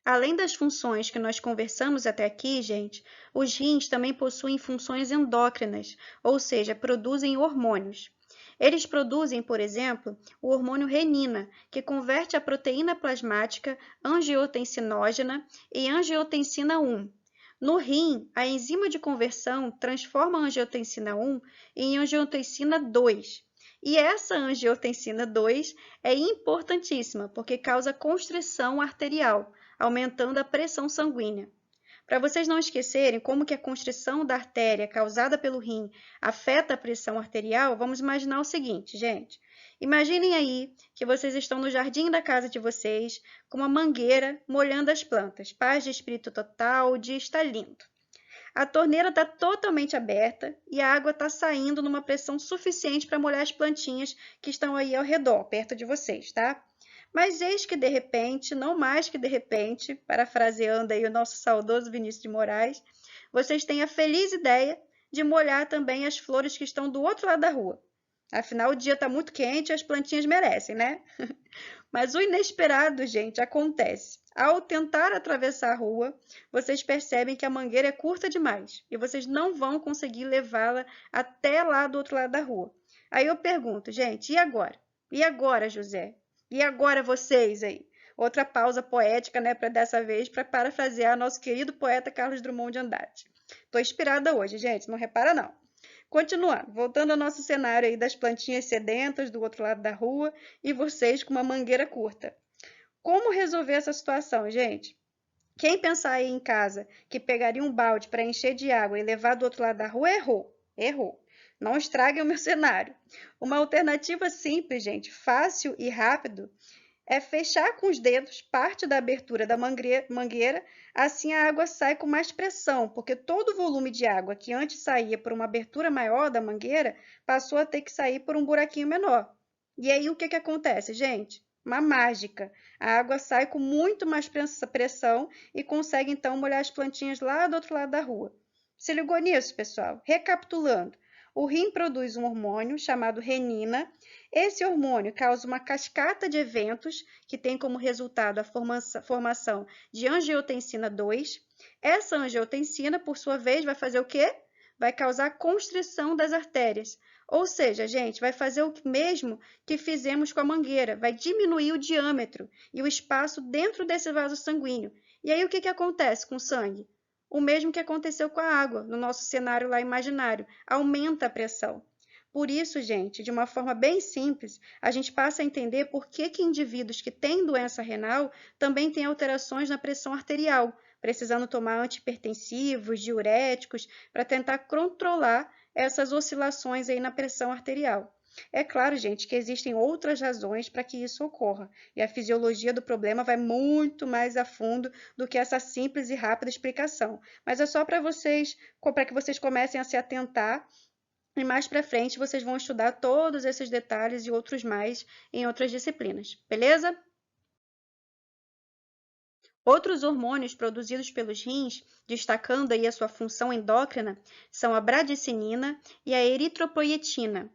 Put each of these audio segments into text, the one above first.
Além das funções que nós conversamos até aqui, gente, os rins também possuem funções endócrinas, ou seja, produzem hormônios. Eles produzem, por exemplo, o hormônio renina, que converte a proteína plasmática angiotensinógena em angiotensina 1. No rim, a enzima de conversão transforma a angiotensina 1 em angiotensina 2. E essa angiotensina 2 é importantíssima porque causa constrição arterial, aumentando a pressão sanguínea. Para vocês não esquecerem como que a constrição da artéria causada pelo rim afeta a pressão arterial, vamos imaginar o seguinte, gente. Imaginem aí que vocês estão no jardim da casa de vocês, com uma mangueira molhando as plantas. Paz de espírito total, o dia está lindo. A torneira está totalmente aberta e a água está saindo numa pressão suficiente para molhar as plantinhas que estão aí ao redor, perto de vocês, tá? Mas eis que de repente, não mais que de repente, parafraseando aí o nosso saudoso Vinícius de Moraes, vocês têm a feliz ideia de molhar também as flores que estão do outro lado da rua. Afinal, o dia está muito quente e as plantinhas merecem, né? Mas o inesperado, gente, acontece. Ao tentar atravessar a rua, vocês percebem que a mangueira é curta demais e vocês não vão conseguir levá-la até lá do outro lado da rua. Aí eu pergunto, gente, e agora? E agora, José? E agora vocês aí? Outra pausa poética, né, para dessa vez, para parafrasear nosso querido poeta Carlos Drummond de Andrade. Estou inspirada hoje, gente, não repara não. Continuando, voltando ao nosso cenário aí das plantinhas sedentas do outro lado da rua e vocês com uma mangueira curta. Como resolver essa situação, gente? Quem pensar aí em casa que pegaria um balde para encher de água e levar do outro lado da rua, errou. Errou. Não estraguem o meu cenário. Uma alternativa simples, gente, fácil e rápido, é fechar com os dedos parte da abertura da mangueira, assim a água sai com mais pressão, porque todo o volume de água que antes saía por uma abertura maior da mangueira passou a ter que sair por um buraquinho menor. E aí o que acontece, gente? Uma mágica. A água sai com muito mais pressão e consegue então molhar as plantinhas lá do outro lado da rua. Se ligou nisso, pessoal? Recapitulando. O rim produz um hormônio chamado renina. Esse hormônio causa uma cascata de eventos que tem como resultado a formação de angiotensina 2. Essa angiotensina, por sua vez, vai fazer o quê? Vai causar constrição das artérias. Ou seja, gente, vai fazer o mesmo que fizemos com a mangueira, vai diminuir o diâmetro e o espaço dentro desse vaso sanguíneo. E aí o que acontece com o sangue? O mesmo que aconteceu com a água, no nosso cenário lá imaginário, aumenta a pressão. Por isso, gente, de uma forma bem simples, a gente passa a entender por que indivíduos que têm doença renal também têm alterações na pressão arterial, precisando tomar antihipertensivos, diuréticos, para tentar controlar essas oscilações aí na pressão arterial. É claro, gente, que existem outras razões para que isso ocorra, e a fisiologia do problema vai muito mais a fundo do que essa simples e rápida explicação. Mas é só para que vocês comecem a se atentar, e mais para frente vocês vão estudar todos esses detalhes e outros mais em outras disciplinas, beleza? Outros hormônios produzidos pelos rins, destacando aí a sua função endócrina, são a bradicinina e a eritropoietina.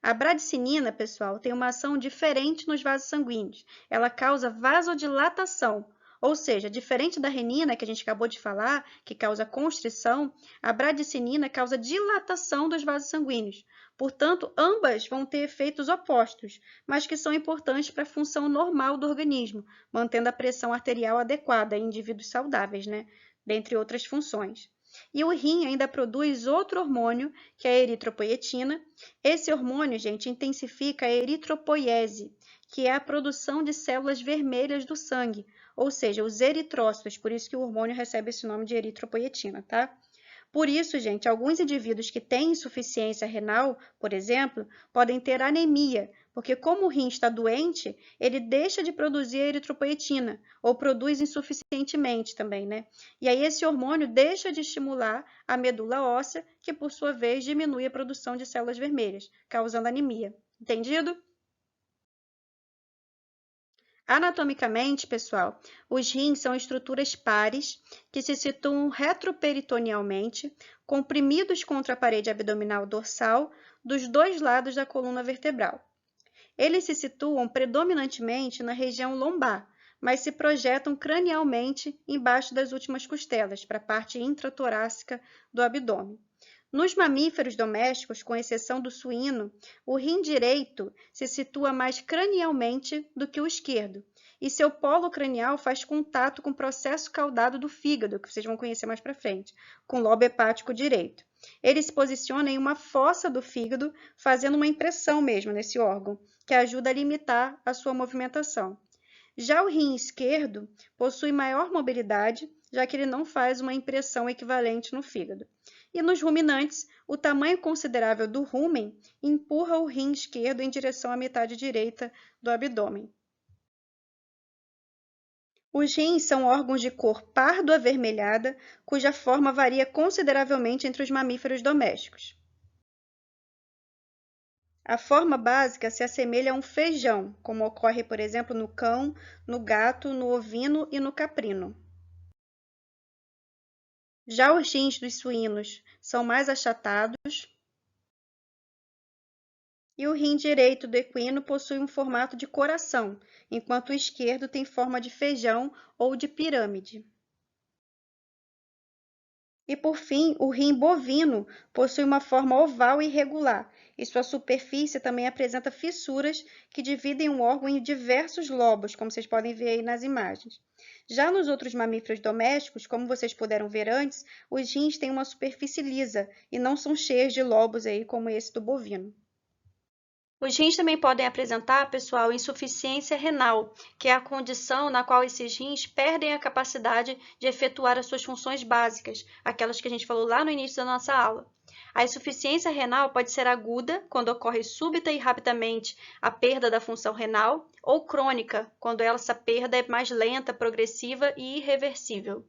A bradicinina, pessoal, tem uma ação diferente nos vasos sanguíneos. Ela causa vasodilatação, ou seja, diferente da renina que a gente acabou de falar, que causa constrição, a bradicinina causa dilatação dos vasos sanguíneos. Portanto, ambas vão ter efeitos opostos, mas que são importantes para a função normal do organismo, mantendo a pressão arterial adequada em indivíduos saudáveis, né? Dentre outras funções. E o rim ainda produz outro hormônio, que é a eritropoietina. Esse hormônio, gente, intensifica a eritropoiese, que é a produção de células vermelhas do sangue, ou seja, os eritrócitos, por isso que o hormônio recebe esse nome de eritropoietina, tá? Por isso, gente, alguns indivíduos que têm insuficiência renal, por exemplo, podem ter anemia, porque como o rim está doente, ele deixa de produzir a eritropoietina, ou produz insuficientemente também, né? E aí esse hormônio deixa de estimular a medula óssea, que por sua vez diminui a produção de células vermelhas, causando anemia. Entendido? Anatomicamente, pessoal, os rins são estruturas pares que se situam retroperitonealmente, comprimidos contra a parede abdominal dorsal dos dois lados da coluna vertebral. Eles se situam predominantemente na região lombar, mas se projetam cranialmente embaixo das últimas costelas, para a parte intratorácica do abdômen. Nos mamíferos domésticos, com exceção do suíno, o rim direito se situa mais cranialmente do que o esquerdo, e seu polo cranial faz contato com o processo caudado do fígado, que vocês vão conhecer mais para frente, com o lobo hepático direito. Ele se posiciona em uma fossa do fígado, fazendo uma impressão mesmo nesse órgão, que ajuda a limitar a sua movimentação. Já o rim esquerdo possui maior mobilidade, já que ele não faz uma impressão equivalente no fígado. E nos ruminantes, o tamanho considerável do rumen empurra o rim esquerdo em direção à metade direita do abdômen. Os rins são órgãos de cor pardo-avermelhada, cuja forma varia consideravelmente entre os mamíferos domésticos. A forma básica se assemelha a um feijão, como ocorre, por exemplo, no cão, no gato, no ovino e no caprino. Já os rins dos suínos são mais achatados e o rim direito do equino possui um formato de coração, enquanto o esquerdo tem forma de feijão ou de pirâmide. E, por fim, o rim bovino possui uma forma oval e irregular, e sua superfície também apresenta fissuras que dividem o órgão em diversos lobos, como vocês podem ver aí nas imagens. Já nos outros mamíferos domésticos, como vocês puderam ver antes, os rins têm uma superfície lisa e não são cheios de lobos aí, como esse do bovino. Os rins também podem apresentar, pessoal, insuficiência renal, que é a condição na qual esses rins perdem a capacidade de efetuar as suas funções básicas, aquelas que a gente falou lá no início da nossa aula. A insuficiência renal pode ser aguda, quando ocorre súbita e rapidamente a perda da função renal, ou crônica, quando essa perda é mais lenta, progressiva e irreversível.